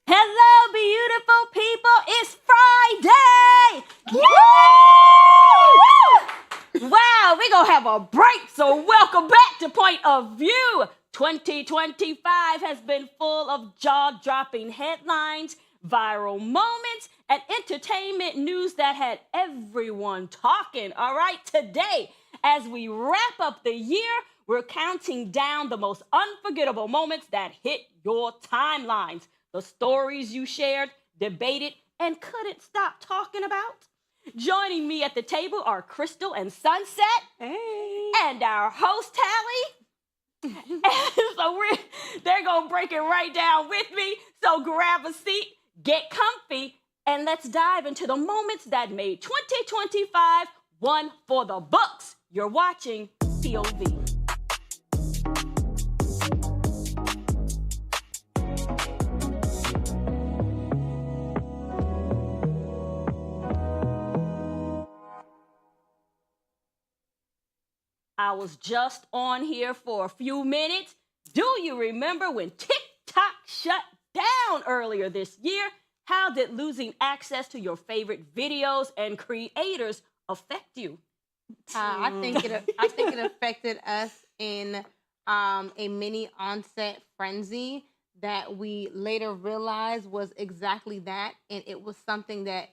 Hello, beautiful people. It's Friday. Woo! Wow, we're going to have a break. So welcome back to Point of View. 2025 has been full of jaw-dropping headlines, viral moments, and entertainment news that had everyone talking. All right, today, as we wrap up the year, we're counting down the most unforgettable moments that hit your timelines. The stories you shared, debated, and couldn't stop talking about. Joining me at the table are Crystal and Sunset. Hey. And our host, Tally. So they're going to break it right down with me. So grab a seat, get comfy, and let's dive into the moments that made 2025 one for the books. You're watching POV. I was just on here for a few minutes. Do you remember when TikTok shut down earlier this year? How did losing access to your favorite videos and creators affect you? I think it affected us in a mini onset frenzy that we later realized was exactly that, and it was something that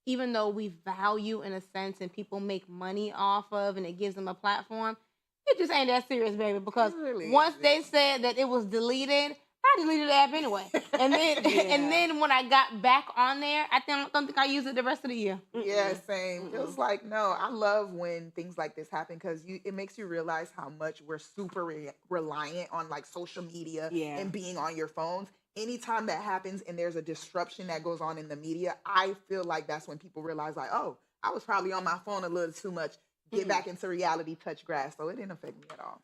even though we value in a sense and people make money off of and it gives them a platform, it just ain't that serious, baby. Because once they said that it was deleted, I deleted the app anyway. And then and then when I got back on there, I don't think I used it the rest of the year. Yeah, same. It was like, no, I love when things like this happen because it makes you realize how much we're super reliant on like social media and being on your phones. Anytime that happens and there's a disruption that goes on in the media, I feel like that's when people realize like, oh, I was probably on my phone a little too much. Get back into reality, touch grass. So it didn't affect me at all.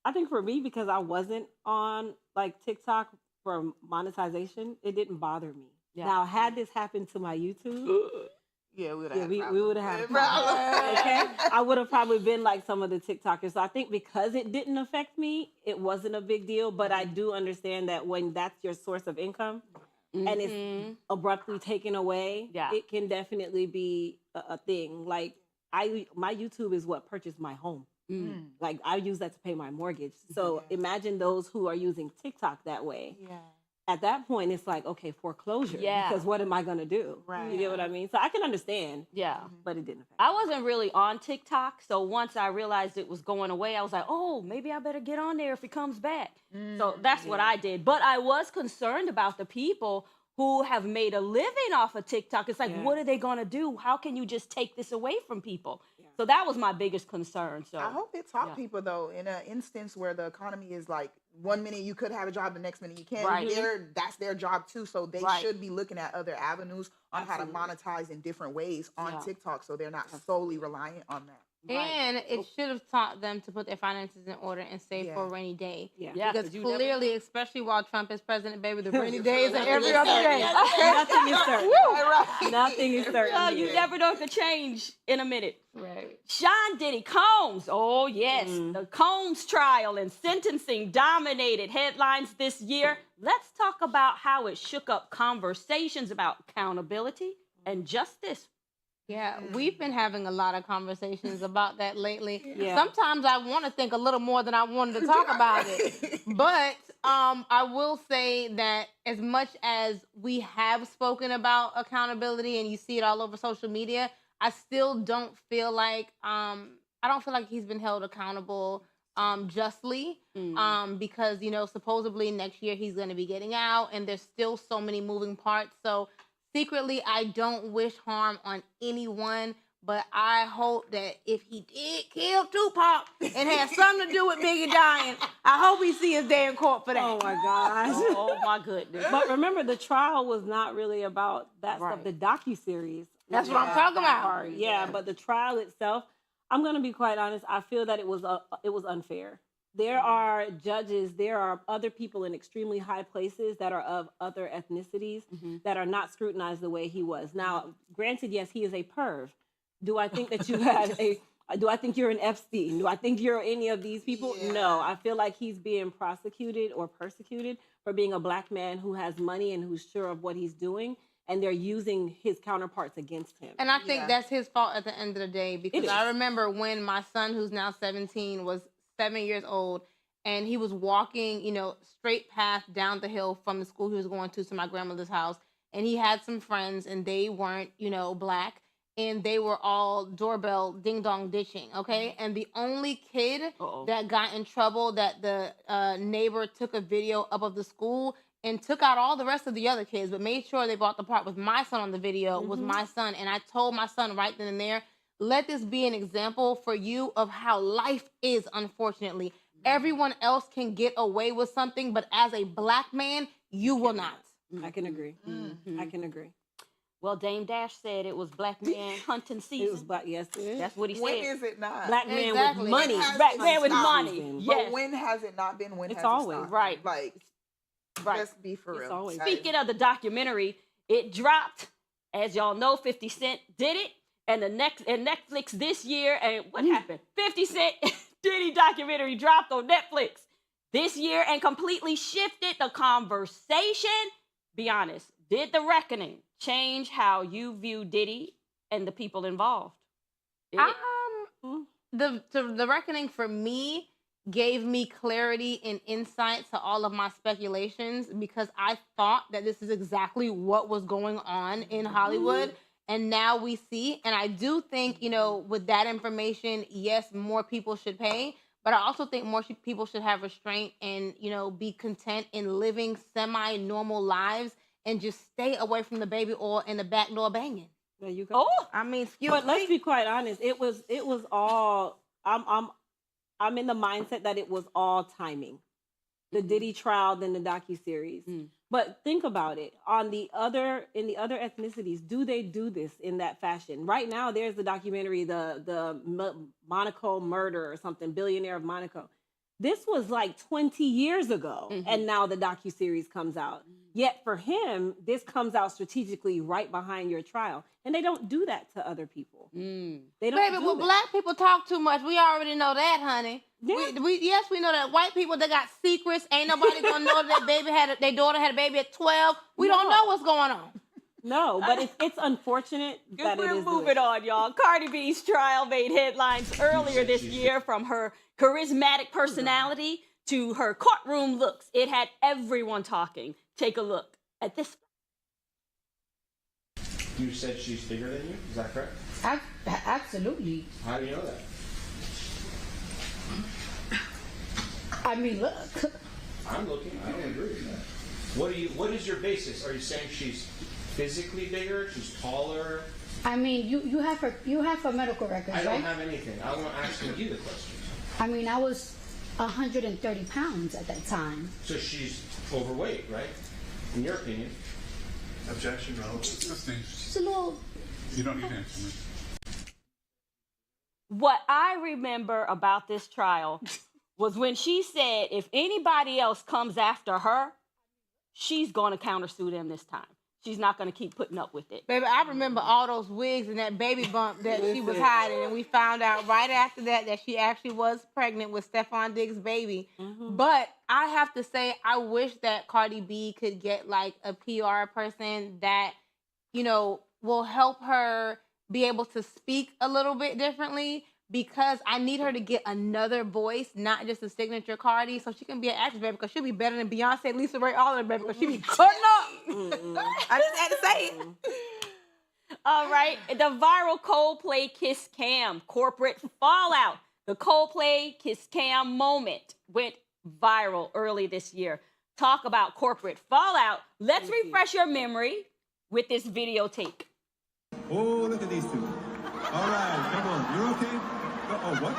I think for me, because I wasn't on like TikTok for monetization, it didn't bother me. Yeah. Now, had this happened to my YouTube, we would have had a problem. Okay, I would have probably been like some of the TikTokers. So I think because it didn't affect me, it wasn't a big deal. But I do understand that when that's your source of income and it's abruptly taken away, it can definitely be a thing. Like my YouTube is what purchased my home. Like I use that to pay my mortgage. So imagine those who are using TikTok that way. Yeah. At that point, it's like, okay, foreclosure. Yeah. Because what am I going to do? Right. You get what I mean? So I can understand. Yeah. But it didn't affect me. I wasn't really on TikTok. So once I realized it was going away, I was like, oh, maybe I better get on there if it comes back. So that's what I did. But I was concerned about the people who have made a living off of TikTok. It's like, what are they going to do? How can you just take this away from people? So that was my biggest concern. So I hope it taught people, though, in an instance where the economy is like 1 minute you could have a job, the next minute you can't. Right. That's their job, too. So they should be looking at other avenues on how to monetize in different ways on TikTok so they're not solely reliant on that. And it should have taught them to put their finances in order and save for a rainy day. Yeah. Because clearly, especially while Trump is president, baby, the rainy days are every other day. Nothing is certain. Nothing is certain. You never know if it change in a minute. Right. Sean Diddy Combs. Oh, yes. The Combs trial and sentencing dominated headlines this year. Let's talk about how it shook up conversations about accountability and justice. Yeah, we've been having a lot of conversations about that lately. Sometimes I want to think a little more than I wanted to talk about it. But I will say that as much as we have spoken about accountability and you see it all over social media, I still don't feel like he's been held accountable justly because, supposedly next year he's going to be getting out and there's still so many moving parts. So secretly, I don't wish harm on anyone, but I hope that if he did kill Tupac and had something to do with Biggie dying, I hope he see his day in court for that. Oh, my gosh. Oh, my goodness. But remember, the trial was not really about that stuff. The docuseries. That's what I'm talking about. Yeah, but the trial itself, I'm going to be quite honest, I feel that it was unfair. There are judges, there are other people in extremely high places that are of other ethnicities that are not scrutinized the way he was. Now, granted, yes, he is a perv. Do I think that you had Do I think you're an Epstein? Do I think you're any of these people? Yeah. No, I feel like he's being prosecuted or persecuted for being a black man who has money and who's sure of what he's doing, and they're using his counterparts against him. And I think that's his fault at the end of the day, because I remember when my son, who's now 17, was 7 years old, and he was walking, straight path down the hill from the school he was going to my grandmother's house, and he had some friends, and they weren't, black, and they were all doorbell ding-dong ditching, okay? And the only kid that got in trouble, that the neighbor took a video up of the school and took out all the rest of the other kids, but made sure they brought the part with my son on the video, was my son. And I told my son right then and there, let this be an example for you of how life is, unfortunately. Everyone else can get away with something, but as a black man, you will not. I can agree. I can agree. Well, Dame Dash said it was black man hunting season. It was black, yes, it is. That's what he When said. is it not? Black man with money. Black man with money. But Yes. when has it not been? When It's has always. it stopped? Right. Like, Right. let's be for It's real. always. Speaking of the documentary, it dropped. As y'all know, 50 Cent did it. And Netflix this year, and what happened? 50 Cent Diddy documentary dropped on Netflix this year and completely shifted the conversation. Be honest, did The Reckoning change how you view Diddy and the people involved? Did it? The Reckoning for me gave me clarity and insight to all of my speculations, because I thought that this is exactly what was going on in Hollywood. And now we see, and I do think, with that information, yes, more people should pay, but I also think more people should have restraint and, be content in living semi-normal lives and just stay away from the baby oil and the back door banging. There you go. Oh, I mean, But let's be quite honest. It was all. I'm in the mindset that it was all timing. The Diddy trial, then the docuseries. But think about it. In the other ethnicities, do they do this in that fashion? Right now, there's the documentary, the Monaco murder or something, Billionaire of Monaco. This was like 20 years ago, and now the docuseries comes out. Yet for him, this comes out strategically right behind your trial. And they don't do that to other people. They don't Baby, do well, that. black people talk too much. We already know that, honey. Yeah. We know that. White people, they got secrets. Ain't nobody gonna know that their daughter had a baby at 12. We don't know what's going on. No, but it's unfortunate that we're it is. moving on, y'all. Cardi B's trial made headlines earlier this year, from her charismatic personality to her courtroom looks. It had everyone talking. Take a look at this. You said she's bigger than you? Is that correct? Absolutely. How do you know that? I mean, look. I'm looking. I don't agree with that. What is your basis? Are you saying she's physically bigger? She's taller? I mean, you have her medical records, I don't right? have anything. I'm asking you the question. I mean, I was 130 pounds at that time. So she's overweight, right? In your opinion. Objection, relevant. She's a little. You don't need to answer me. What I remember about this trial was when she said if anybody else comes after her, she's going to countersue them this time. She's not going to keep putting up with it. Baby, I remember all those wigs and that baby bump that she was hiding, and we found out right after that she actually was pregnant with Stephon Diggs' baby. But I have to say, I wish that Cardi B could get like a PR person that, will help her be able to speak a little bit differently, because I need her to get another voice, not just a signature Cardi, so she can be an actress, baby, because she'll be better than Beyonce, Lisa Ray, all of them, baby, because she be cutting up. I just had to say it. All right, the viral Coldplay Kiss Cam corporate fallout. The Coldplay Kiss Cam moment went viral early this year. Talk about corporate fallout. Let's refresh your memory with this videotape. Oh, look at these two. All right, come on. You're okay? Oh, what?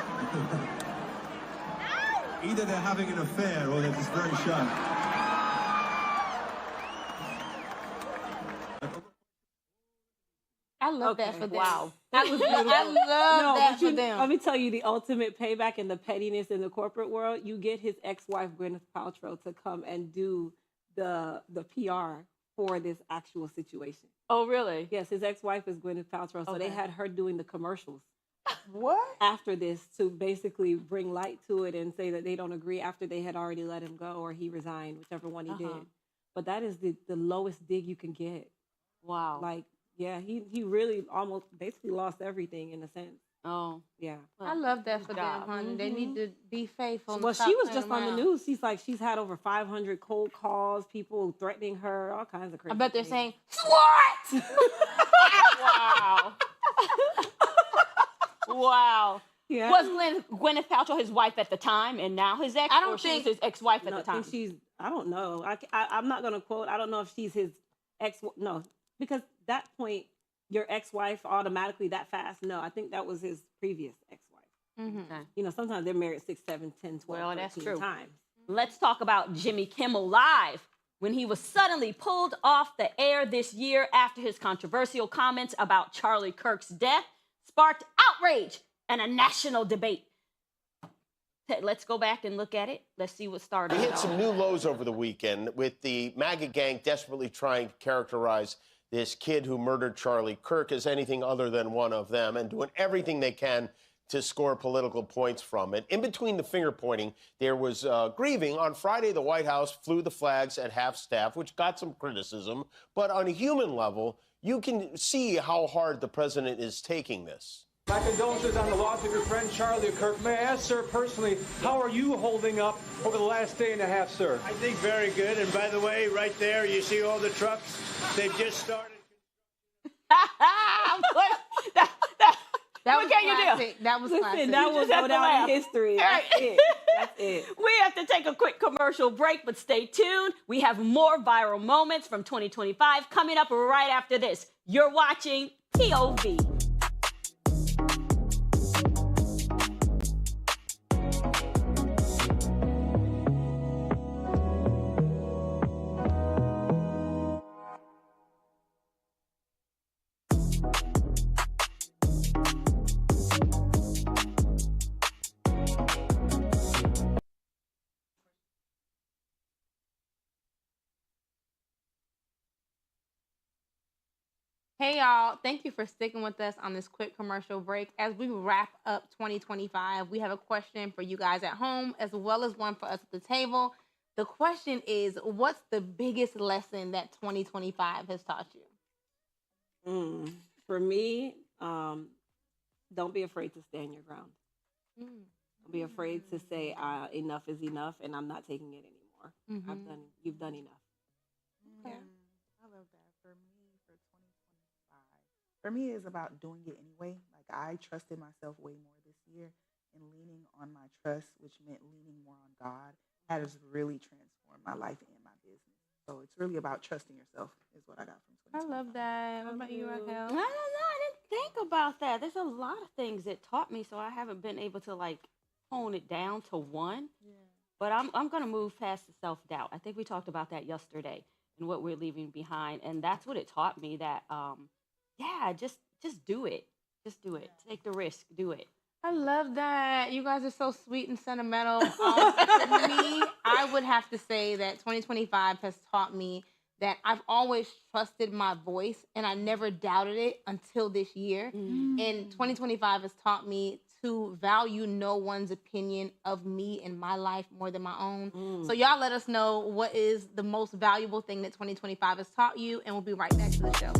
Either they're having an affair or they're just very shy. I love that for them. Wow. I love that for them. Let me tell you the ultimate payback and the pettiness in the corporate world. You get his ex-wife, Gwyneth Paltrow, to come and do the PR for this actual situation. Oh, really? Yes, his ex-wife is Gwyneth Paltrow, so they had her doing the commercials What? after this to basically bring light to it and say that they don't agree after they had already let him go or he resigned, whichever one he did. But that is the lowest dig you can get. Wow. Like, yeah, he really almost basically lost everything in a sense. Oh. Yeah. I love that for them, job. honey. They need to be faithful. and Well, stop she was playing just on the around. news. She's like, she's had over 500 cold calls, people threatening her, all kinds of crazy I bet they're things. saying, "Slut!" Wow. Wow. Yeah. Was Gwyneth Paltrow his wife at the time and now his ex? I don't or she think- was his ex-wife at No, the time. I think she's, I don't know. I'm not going to quote. I don't know if she's his ex. No, because that point, your ex-wife automatically that fast. No, I think that was his previous ex-wife. Okay. You know, sometimes they're married 6, 7, 10, 12, Well, that's 13 true. times. Let's talk about Jimmy Kimmel Live. When he was suddenly pulled off the air this year after his controversial comments about Charlie Kirk's death sparked outrage and a national debate. Let's go back and look at it. Let's see what started. We it hit all. some new lows over the weekend with the MAGA gang desperately trying to characterize this kid who murdered Charlie Kirk as anything other than one of them and doing everything they can to score political points from it. In between the finger pointing, there was grieving. On Friday, the White House flew the flags at half-staff, which got some criticism. But on a human level, you can see how hard the president is taking this. My condolences on the loss of your friend Charlie Kirk. May I ask, sir, personally, how are you holding up over the last day and a half, sir? I think very good. And by the way, right there, you see all the trucks? They've just started. That What can you do? classic. That was classic. Listen, that will just have go to down laugh. in history. That's it. That's it. We have to take a quick commercial break, but stay tuned. We have more viral moments from 2025 coming up right after this. You're watching POV. Hey, y'all. Thank you for sticking with us on this quick commercial break. As we wrap up 2025, we have a question for you guys at home as well as one for us at the table. The question is, what's the biggest lesson that 2025 has taught you? For me, don't be afraid to stand your ground. Don't be afraid to say enough is enough and I'm not taking it anymore. You've done enough. Okay. I love that. For me, for 2025, for me, it's about doing it anyway. Like, I trusted myself way more this year, and leaning on my trust, which meant leaning more on God, has really transformed my life and my business. So it's really about trusting yourself is what I got from 2025. I love that. What about you, I Raquel? don't know. I didn't think about that. There's a lot of things that taught me, so I haven't been able to like hone it down to one. Yeah. But I'm gonna move past the self-doubt. I think we talked about that yesterday and what we're leaving behind, and that's what it taught me. That just do it. Just do it. Take the risk. Do it. I love that. You guys are so sweet and sentimental. For me, I would have to say that 2025 has taught me that I've always trusted my voice and I never doubted it until this year. And 2025 has taught me to value no one's opinion of me and my life more than my own. So y'all let us know what is the most valuable thing that 2025 has taught you, and we'll be right back to the show.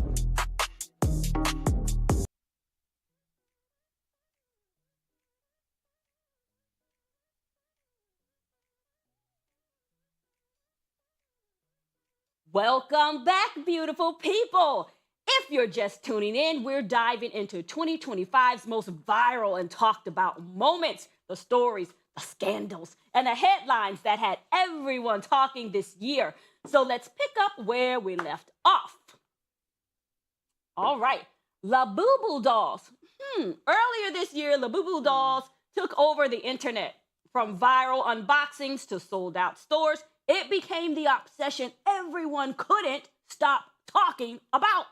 Welcome back, beautiful people. If you're just tuning in, we're diving into 2025's most viral and talked about moments, the stories, the scandals, and the headlines that had everyone talking this year. So let's pick up where we left off. All right, Labubu dolls. Earlier this year, Labubu dolls took over the internet. From viral unboxings to sold out stores, it became the obsession everyone couldn't stop talking about.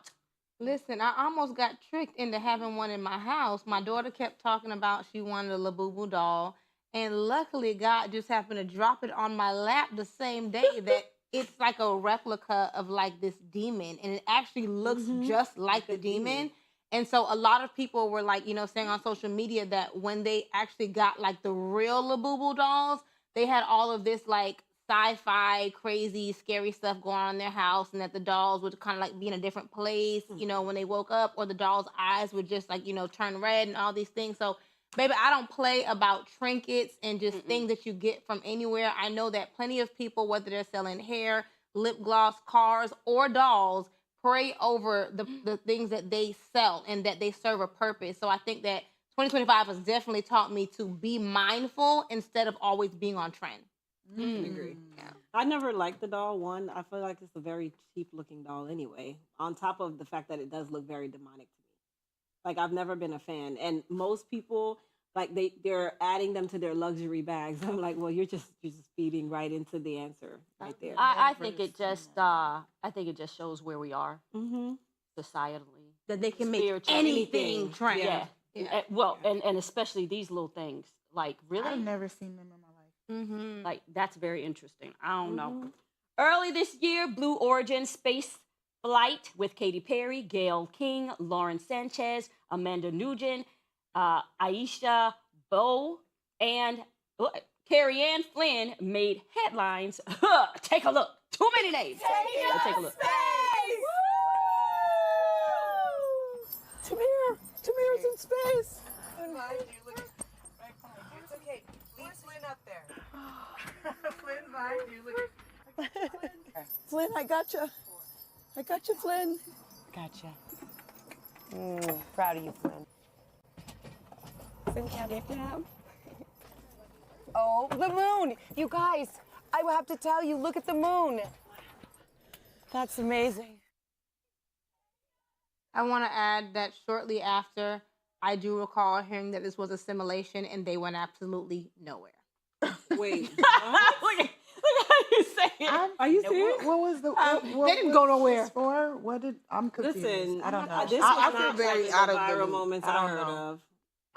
Listen, I almost got tricked into having one in my house. My daughter kept talking about she wanted a Labubu doll, and luckily God just happened to drop it on my lap the same day that it's like a replica of like this demon, and it actually looks just like the demon. And so a lot of people were like, saying on social media that when they actually got like the real Labubu dolls, they had all of this like sci-fi, crazy, scary stuff going on in their house, and that the dolls would kind of like be in a different place, when they woke up, or the dolls' eyes would just like, turn red and all these things. So, baby, I don't play about trinkets and just things that you get from anywhere. I know that plenty of people, whether they're selling hair, lip gloss, cars, or dolls, pray over the things that they sell and that they serve a purpose. So I think that 2025 has definitely taught me to be mindful instead of always being on trend. I agree. Yeah. I never liked the doll one. I feel like it's a very cheap looking doll anyway, on top of the fact that it does look very demonic to me. Like, I've never been a fan. And most people, like, they're adding them to their luxury bags. I'm like, well, you're just feeding right into the answer right there. I think it just shows where we are societally. That they can make anything trend. Yeah. Well, and especially these little things. Like, really? I've never seen them in my life. Like, that's very interesting. I don't know. Early this year, Blue Origin space flight with Katy Perry, Gayle King, Lauren Sanchez, Amanda Nugent, Aisha Bowe, and Carrie Ann Flynn made headlines. Take a look. Too many names. Take a look. Tamir's in space. It's okay. Leave Flynn up there. Flynn, bye. Flynn, I gotcha. I gotcha, Flynn. Gotcha. Proud of you, Flynn. Flynn, can't get down. Oh, the moon! You guys, I will have to tell you, look at the moon. That's amazing. I want to add that shortly after, I do recall hearing that this was a simulation and they went absolutely nowhere. Wait. Look at how you say it. Are you serious? What was the? They didn't go nowhere. For what did I'm confused? Listen, I don't know. This I was feel not very like out the of the viral loop. moments I I don't heard know. of.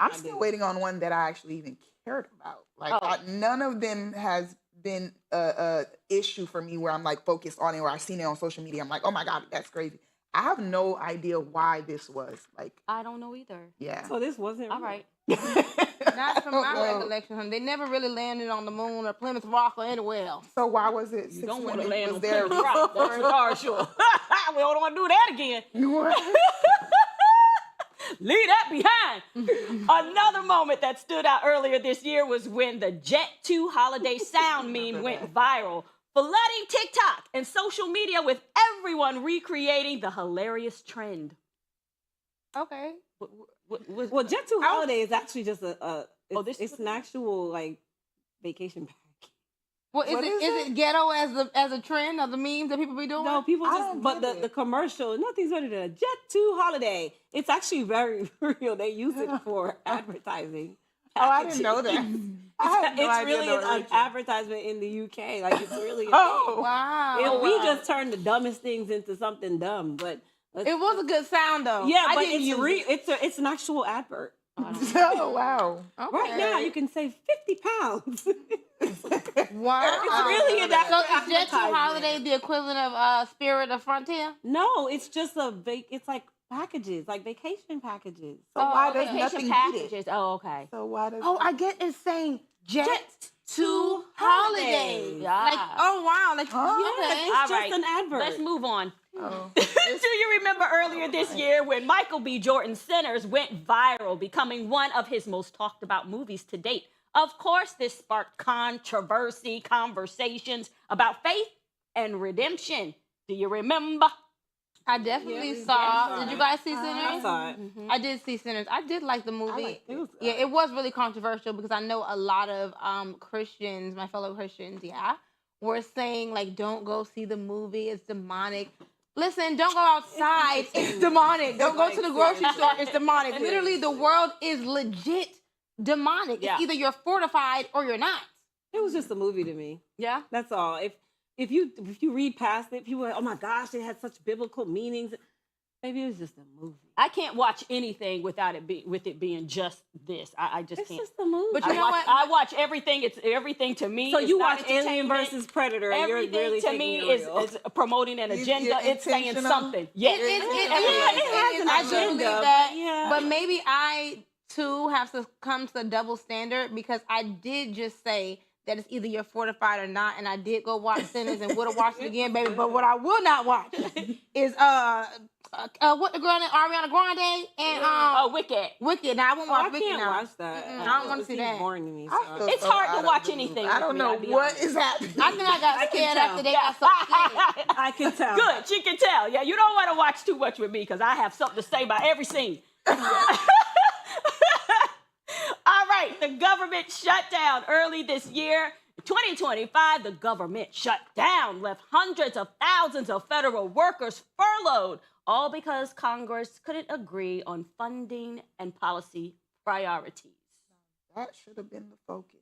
I'm still waiting on one that I actually even cared about. Like none of them has been a issue for me where I'm like focused on it, or I've seen it on social media. I'm like, oh my god, that's crazy. I have no idea why this was like. I don't know either. Yeah. So this wasn't all right. Not from my recollection, honey. They never really landed on the moon or Plymouth Rock or anywhere else. So why was it? You don't want to land on there? Plymouth Rock. That's for darn sure. We don't want to do that again. Leave that behind. Another moment that stood out earlier this year was when the Jet 2 holiday sound meme went viral, flooding TikTok and social media with everyone recreating the hilarious trend. Okay. Well, Jet 2 Holiday is actually just it's an actual like vacation pack. Well, is it ghetto as a trend of the memes that people be doing? No, people just the commercial, nothing's better than a Jet 2 Holiday. It's actually very real. They use it for advertising. Oh, I didn't know that. It's really an advertisement in the UK. Like, it's really a wow. And we just turned the dumbest things into something dumb, but it was a good sound though. Yeah, but it's an actual advert. Oh wow! Okay. Right now you can save 50 pounds. Wow! It's really an advertisement. So is Jet 2 Holiday the equivalent of Spirit of Frontier? No, it's just it's like packages, like vacation packages. So why does vacation nothing packages? beat it? Oh, okay. So why does? Oh, I get it's saying Jet 2 Holiday. Holiday. Yeah. Like, oh wow, like It's just an advert. Let's move on. Oh. Do you remember earlier this year when Michael B. Jordan's Sinners went viral, becoming one of his most talked about movies to date? Of course, this sparked controversy, conversations about faith and redemption. Do you remember? I definitely saw. Did you guys see Sinners? I saw it. I did see Sinners. I did like the movie. It It was really controversial because I know a lot of Christians, my fellow Christians, were saying like, don't go see the movie. It's demonic. Listen, don't go outside. It's demonic. Don't go to the grocery store. It's demonic. Literally, the world is legit demonic. It's either you're fortified or you're not. It was just a movie to me. Yeah, that's all. If you read past it, people are like, oh my gosh, it had such biblical meanings. Maybe it was just a movie. I can't watch anything without it being just this. I just can't. It's just a movie. But you know what? I watch everything. It's everything to me. So it's you not watch Alien entertainment. versus Predator, and you're Everything really to me is promoting an agenda. you're It's saying intentional. something. Yes, It has an agenda. I do believe that. But maybe I too have to come to a double standard because I did just say that it's either you're fortified or not, and I did go watch Sinners and would have watched it again, baby. But what I will not watch is what the girl named Ariana Grande and Wicked. Wicked. Now I won't watch Wicked can't now. watch that. I don't want to see that. Boring to me. It's hard to watch anything. I don't know what is happening. I think I got scared after they got so scared. I can tell. Good, she can tell. Yeah, you don't want to watch too much with me because I have something to say about every scene. All right, the government shut down early this year. 2025, the government shut down, left hundreds of thousands of federal workers furloughed, all because Congress couldn't agree on funding and policy priorities. That should have been the focus.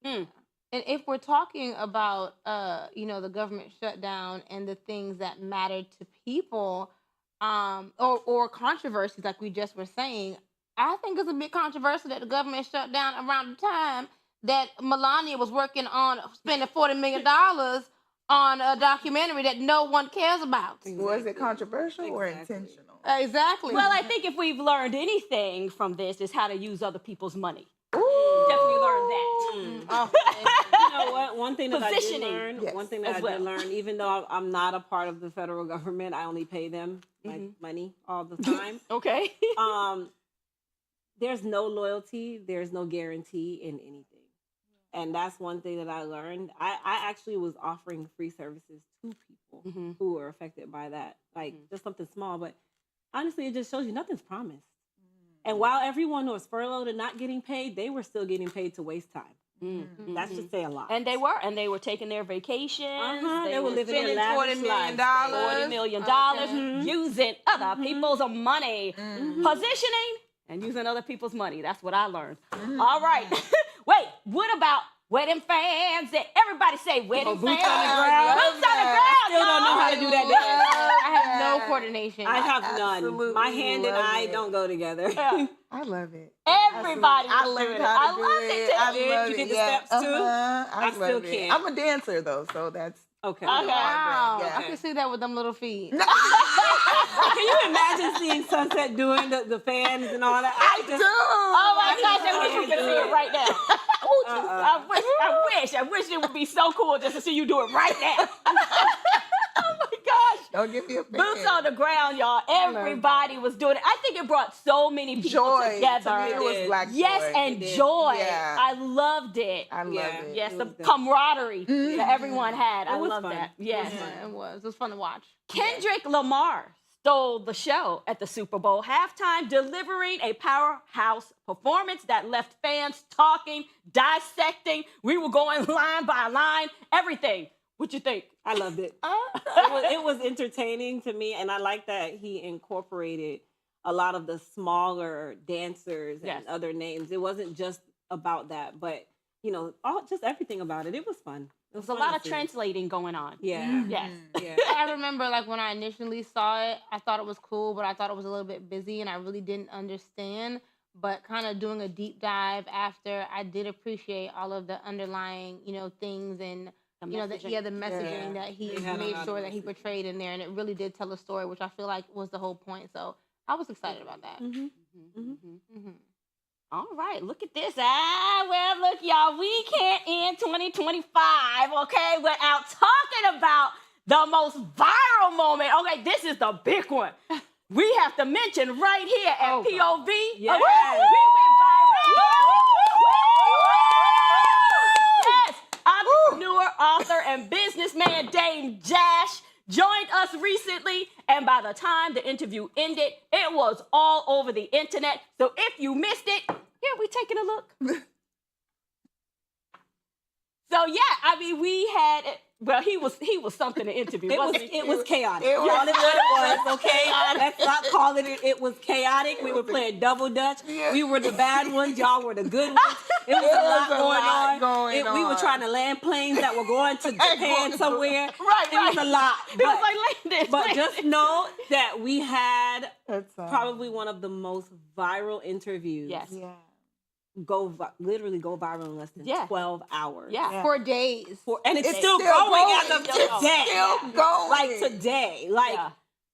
And if we're talking about, the government shutdown and the things that matter to people, or controversies like we just were saying, I think it's a bit controversial that the government shut down around the time that Melania was working on spending $40 million on a documentary that no one cares about. Was it controversial or intentional? Exactly. Well, I think if we've learned anything from this is how to use other people's money. Ooh. Definitely learned that. You know what? One thing that Positioning. I did learn, Yes. one thing that As I well. did learn, even though I'm not a part of the federal government, I only pay them like money all the time. Okay. There's no loyalty, there's no guarantee in anything. And that's one thing that I learned. I actually was offering free services to people who were affected by that. Like just something small, but honestly, it just shows you nothing's promised. And while everyone was furloughed and not getting paid, they were still getting paid to waste time. That's just say a lot. And they were taking their vacations. They were living spending their lavish $40 million. $40 million using other people's money. Positioning and using other people's money. That's what I learned. All right. Wait, what about wedding fans? Everybody say wedding fans. Boots on the ground. Boots on the ground. Still don't know how to do that. I have no coordination. I have none. absolutely My hand and love I it. don't go together. Yeah. I love it. Everybody I was learned doing it. how to do loved it. too. I love You it. did the Yeah. steps too? I I still love it. can't. I'm a dancer though, so that's Okay. Wow. Yeah. I can see that with them little feet. Can you imagine seeing Sunset doing the fans and all that? I do. Oh my gosh, I wish we could see it right now. I wish it would be so cool just to see you do it right now. Oh my gosh. Don't give me a fan. Boots on the ground, y'all. Everybody was doing it. I think it brought so many people Joy. together. To me, it was black yes, joy. and joy. Yeah. I loved it. I love it. Yes, It the was good. camaraderie that everyone had. I was love fun. that. Yes. It was. It was fun to watch. Kendrick Lamar stole the show at the Super Bowl halftime, delivering a powerhouse performance that left fans talking, dissecting. We were going line by line, everything. What you think? I loved it. It was entertaining to me, and I like that he incorporated a lot of the smaller dancers and other names. It wasn't just about that, but just everything about it. It was fun. It was There's a lot of translating going on. Yeah. Yes. Yeah. I remember when I initially saw it, I thought it was cool, but I thought it was a little bit busy and I really didn't understand. But kind of doing a deep dive after, I did appreciate all of the underlying, things and the messaging that he made sure that he portrayed in there, and it really did tell a story, which I feel like was the whole point. So I was excited about that. All right, look at this. Well, look, y'all, we can't end 2025, okay, without talking about the most viral moment. Okay, this is the big one. We have to mention right here at POV. Yes. We went viral. Yes, entrepreneur, author, and businessman Dame Dash joined us recently, and by the time the interview ended, it was all over the internet. So if you missed it, here we taking a look. So we had. Well, he was something to interview. Wasn't he? It was chaotic. It was Call it what it was, okay? Let's not call it. It was chaotic. We were playing double dutch. Yeah. We were the bad ones. Y'all were the good ones. It was a lot going on. We were trying to land planes that were going to Japan somewhere. Right. It was a lot. It was like landing. But just know that we had probably one of the most viral interviews. Yes. Yeah. Literally go viral in less than 12 hours. Yeah. For days. And it's still going as of today. Still going. Like today.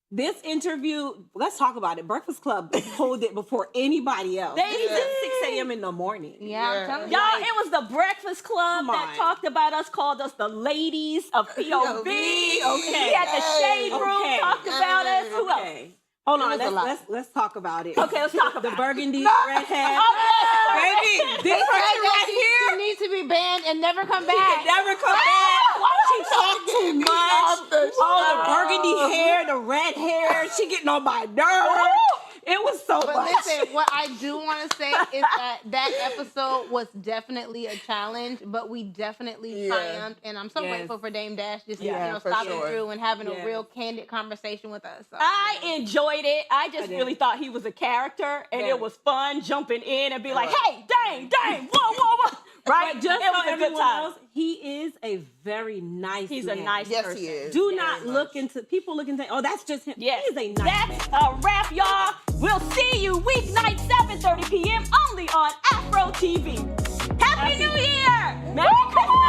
This interview, let's talk about it. Breakfast Club pulled it before anybody else. They This did. is 6 a.m. in the morning. Yeah, I'm telling Y'all, you. it was the Breakfast Club Come that on. talked about us, called us the ladies of POV. Okay. We had the shade room, Okay. talked about us. Who else? Okay. Hold on, was a lot. let's talk about it. Okay, let's talk about the it. burgundy red hat. Baby, They this said person that right here, she needs to be banned and never come she back. can never come back. She talked too much. All the burgundy hair, the red hair, she getting on my nerves. It was so But much. listen, what I do want to say is that episode was definitely a challenge, but we definitely triumphed, and I'm so grateful for Dame Dash just for stopping sure. through and having a real candid conversation with us. So, I enjoyed it. I just really thought he was a character, and it was fun jumping in and be like, "Hey, dang, whoa." Right? But just it was so a good everyone time. knows, he is a very nice He's man. a nice Yes, person. he is. Do Very not much. look into people look and say, "Oh, that's just him." Yes. He is a nice That's man. a wrap, y'all. We'll see you weeknight 7:30 p.m. only on Afro TV. Happy New Year! Merry Christmas!